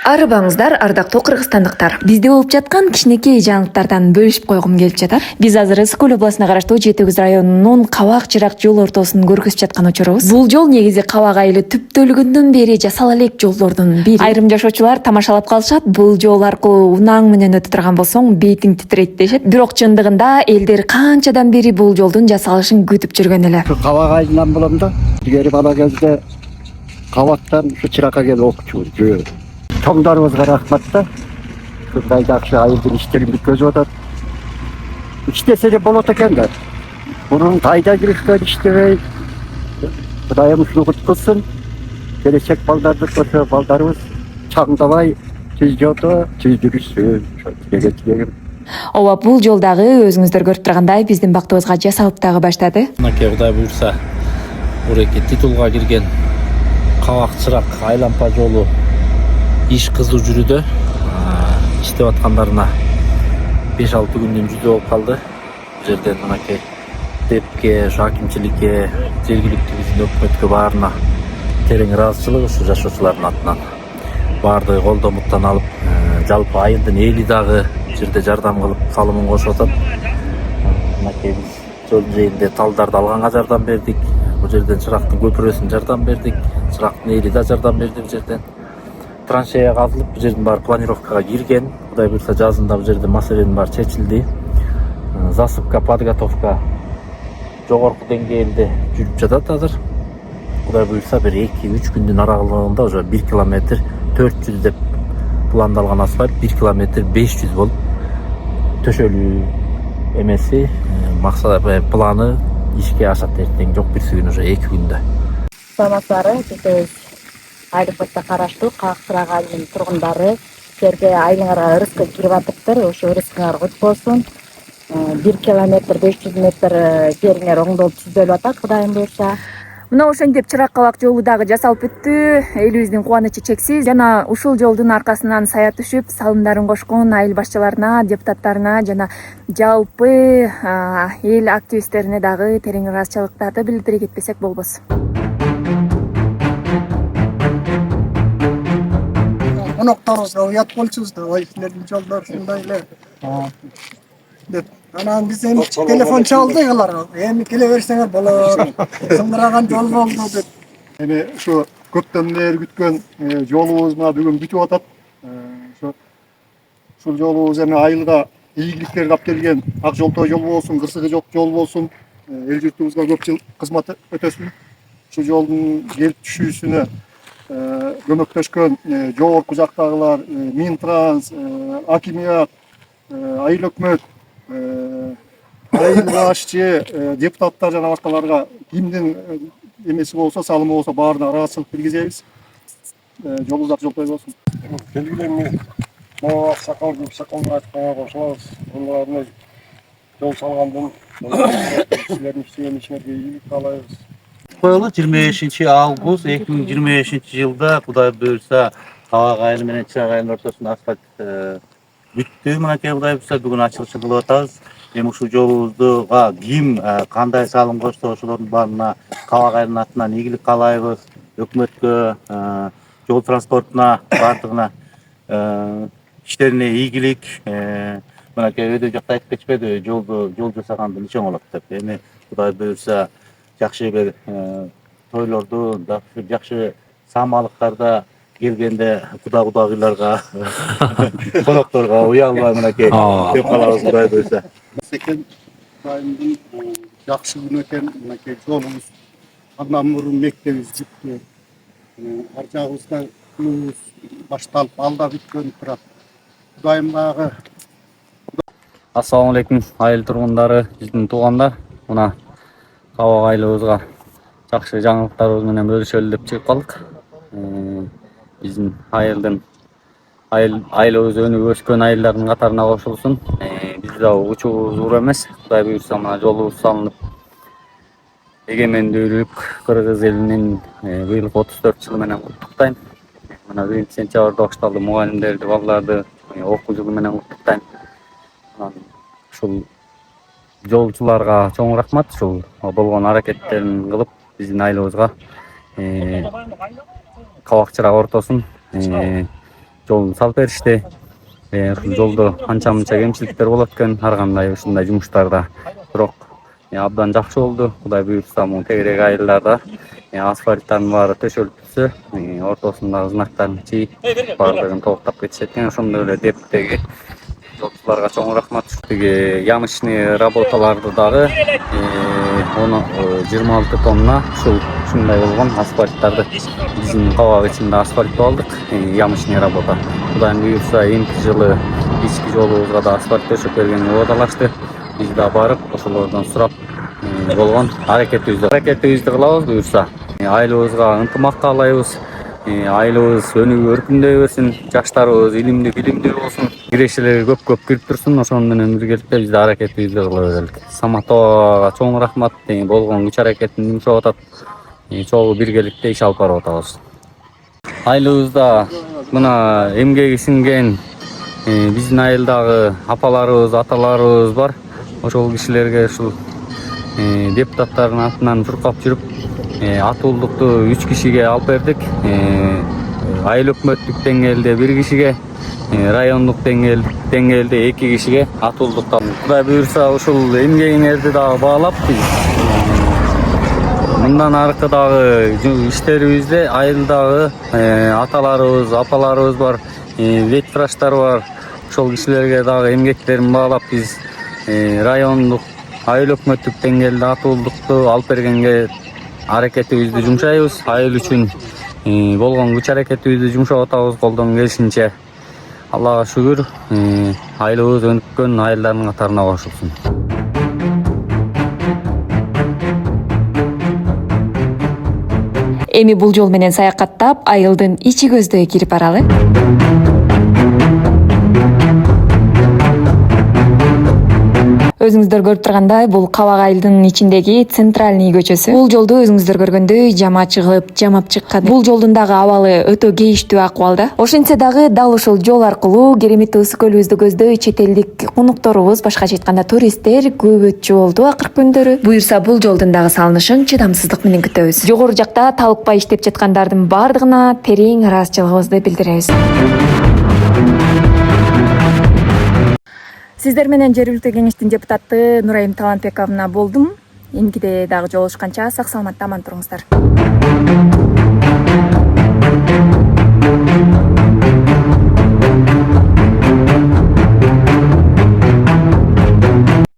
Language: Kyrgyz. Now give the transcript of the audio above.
Арыбаңыздар, ардактуу кыргызстандыктар. Бизде болуп жаткан кичинекей жаңылыктардан бөлүшүп койгум келип жатат. Биз азыр Ысык Көл областына караштуу Жети Көз районунун Кабак Чырак жол ортосун көргөзүп жаткан учурубуз. Бул жол негизи Кабак айылы түптөлгөндөн бери жасала элек жолдордун бири. Айрым жашоочулар тамашалап калышат. Бул жол аркылуу унаң менен өтө турган болсоң, бетиң титрейт дешет. Бирок чындыгында элдер канчадан бери бул жолдун жасалышын күтүп жүргөн эле. Кабак айылынан болом да. Илгери бала кезде Кабактан ушу Чыракка келип окучубуз. Чоңдарыбызга рахмат да. Ушундай жакшы айылдын иштерин бүткөзүп атат. Иштесе эле болот экен да. Мурун кайда жүрүшкөн иштебей. Кудайым ушуну куткузсун. Келечек балдарды көрсө балдарыбыз чаңдабай түз жолдо түз жүрүшсүн. Ошо деген. Ооба, бул жол дагы өзүңүздөр көрүп тургандай биздин бактыбызга жасалып дагы баштады. Мынакей Кудай буйрса, буреке титулга кирген Кабак Чырак айлампа жолу иш кызуу жүрүүдө. Иштеп аткандарына 5-6 күндөн жүзү болуп калды. Бул жерден мынакей депке, акимчиликке, жергиликтүү биздин өкмөткө баарына терең ыраазычылык ушу жашоочулардын атынан. Баардыгы колдомуттан алып, жалпы айылдын эли дагы жерде жардам кылып, салымын кошуп атат. Мынакей биз жол жээнде талдарды алганга жардам бердик. Бул жерден Чырактын көпүрөсүн жардам бердик. Чырактын эли да жардам берди бул жерден. Траншея казылып, бул жердин баары планировкага кирген. Кудай буйрса жазында бул жерде маселенин баары чечилди. Засыпка, подготовка жогорку деңгээлде жүрүп жатат азыр. Кудай буйрса бир 2-3 күндүн аралыгында уже 1 километр 400 деп пландалган асфальт 1 километр 500 болуп төшөлүү эмеси максаты планы ишке ашат эртең жок бирси күн уже 2 күндө. Саламатсыздарбы? Биз айрыкта караштуу Кабак Чырак айылынын тургундары силерге айылыңарга ырыскы кирип атыптыр. Ошо ырыскыңар кут болсун. 1 километр 500 метр жериңер оңдолуп түзөлүп атат, Кудайым буйрса. Мына ошентип Чырак Кабак жолу дагы жасалып бүттү. Элибиздин кубанычы чексиз. Жана ушул жолдун аркасынан сая түшүп, салымдарын кошкон айыл башчыларына, депутаттарына жана жалпы эл активисттерине дагы терең ыраазычылыктарды билдире кетпесек болбос. Конокторубузга уят болчубуз да, ой силердин жолдор ушундай эле деп. Анан биз эми телефон чалдык аларга. Эми келе берсеңер болот. Сындыраган жол болду деп. Эми ушу көптөн бери күткөн жолубуз мына бүгүн бүтүп атат. Ушул жолубуз эми айылга ийгиликтерди алып келген. Ак жолтой жол болсун, кырсыгы жок жол болсун. Эл журтубузга көп жыл кызмат өтөсүн. Ушул жолдун келип түшүүсүнө көмөктөшкөн жогорку жактагылар, Минтранс, акимият, айыл өкмөт, айыл башчы, депутаттар жана башкаларга кимдин эмеси болсо, салымы болсо баарына ыраазычылык билгизебиз. Жолубуз ак жолтой болсун. Келгенде могу сакалды айтканга кошулабыз. Буларны жол салгандын силердин иштеген ишиңерге ийгилик каалайбыз. Коюлу 25 август 2025 жылда Кудай буйрса Кабак айылы менен Чырак айылынын ортосунда асфальт бүттү. Мынакей Кудай буйрса бүгүн ачылышын кылып атабыз. Эми ушул жолубузга ким кандай салым кошсо ошолордун баарына Кабак айылынын атынан ийгилик каалайбыз. Өкмөткө, жол транспортуна баардыгына иштерине ийгилик. Мынакей өйдө жакта айтып кетпеди, жол жасагандын иши оңолот деп. Эми Кудай буйрса жакшы бир тойлорду, жакшы саамалыктарда келгенде кудагыйларга, конокторго уялбай мынакей деп калабыз Кудай буйрса. Экен айылдын жакшы күнү экен, мынакей жолубуз андан мурун мектебибиз бүттү. Ар жагыбыздан күнүбүз башталып, алда бүткөн турат. Кудайым дагы. Ассаламу алейкум айыл тургундары, биздин туугандар. Мына Кабак айылыбызга жакшы жаңылыктарыбыз менен бөлүшөлү деп чыгып калдык. Биздин айылыбыз өнүп өскөн айылдардын катарына кошулсун. Биз дагы учубуз уур эмес. Кудай буйрса мына жолубуз салынып, эгемендүүлүк кыргыз элинин быйылкы 34 жылы менен куттуктайм. Мына 1-сентябрда башталды, мугалимдерди, балдарды окуу жылы менен куттуктайм. Ушул жолчуларга чоң рахмат, ушул болгон аракеттерин кылып биздин айылыбызга Кабак Чырак ортосун жолун салып беришти. Жолдо анча мынча кемчиликтер болот экен ар кандай ушундай жумуштарда. Бирок абдан жакшы болду. Кудай буйрса муну тегерек айылдарда асфальттардын баары төшөлүп түшсө, ортосундагы знактарын чийип, баардыгын толуктап кетишет экен. Ошондой эле Дептеги жолчуларга чоң рахмат. Тиги ямочный работаларды дагы 26 тонна ушундай болгон асфальттарды биздин кабак ичинде асфальт алдык. Ямочный работа. Кудайым буйрса эмки жылы ички жолубузга да асфальт төшөп бергенге убадалашты. Биз да барып ошолордон сурап болгон аракетибизди кылабыз буйрса. Айылыбызга ынтымак каалайбыз. Айылыбыз өнүгүп өркүндөй берсин, жаштарыбыз илимдүү билимдүү болсун, кирешелер көп кирип турсун. Ошону менен биргеликте биз да аракетибизди кыла берелик. Саматовага чоң рахмат, болгон күч аракетин жумшап атат. Чогуу биргеликте иш алып барып атабыз. Айылыбызда мына эмгеги сиңген биздин айылдагы апаларыбыз, аталарыбыз бар. Ошол кишилерге ушул депутаттардын атынан чуркап жүрүп, атуулукту 3 кишиге алып бердик. Айыл өкмөттүк деңгээлде 1 кишиге, райондук деңгээлде 2 кишиге атуулукту. Кудай буйрса ушул эмгегиңерди дагы баалап, биз мындан аркы дагы иштерибизде айылдагы аталарыбыз, апаларыбыз бар, ветврачтар бар. Ошол кишилерге дагы эмгектерин баалап, биз райондук, айыл өкмөттүк деңгээлде атуулукту алып бергенге аракетибизди жумшайбыз. Айыл үчүн болгон күч аракетибизди жумшап атабыз колдон келишинче. Аллага шүгүр, айылыбыз өнүккөн айылдардын катарына кошулсун. Эми бул жол менен саякаттап, айылдын ичи көздөй кирип баралы. Өзүңүздөр көрүп тургандай, бул Кабак айылдын ичиндеги центральный көчөсү. Бул жолду өзүңүздөр көргөндөй жама чыгып, жамап чыккан. Бул жолдун дагы абалы өтө кейиштүү акыбалда. Ошентсе дагы дал ушул жол аркылуу кереметтүү ысык көлүбүздү көздөй чет элдик конукторубуз, башкача айтканда туристтер көп өтчү болду акыркы күндөрү. Буюрса бул жолдун дагы салынышын чыдамсыздык менен күтөбүз. Жогору жакта талыкпай иштеп жаткандардын баардыгына терең ыраазычылыгыбызды билдиребиз. Сиздер менен жергиликтүү кеңештин депутаты Нурайым Талантбековна болдум. Эмкиде дагы жолугушканча сак саламатта аман туруңуздар.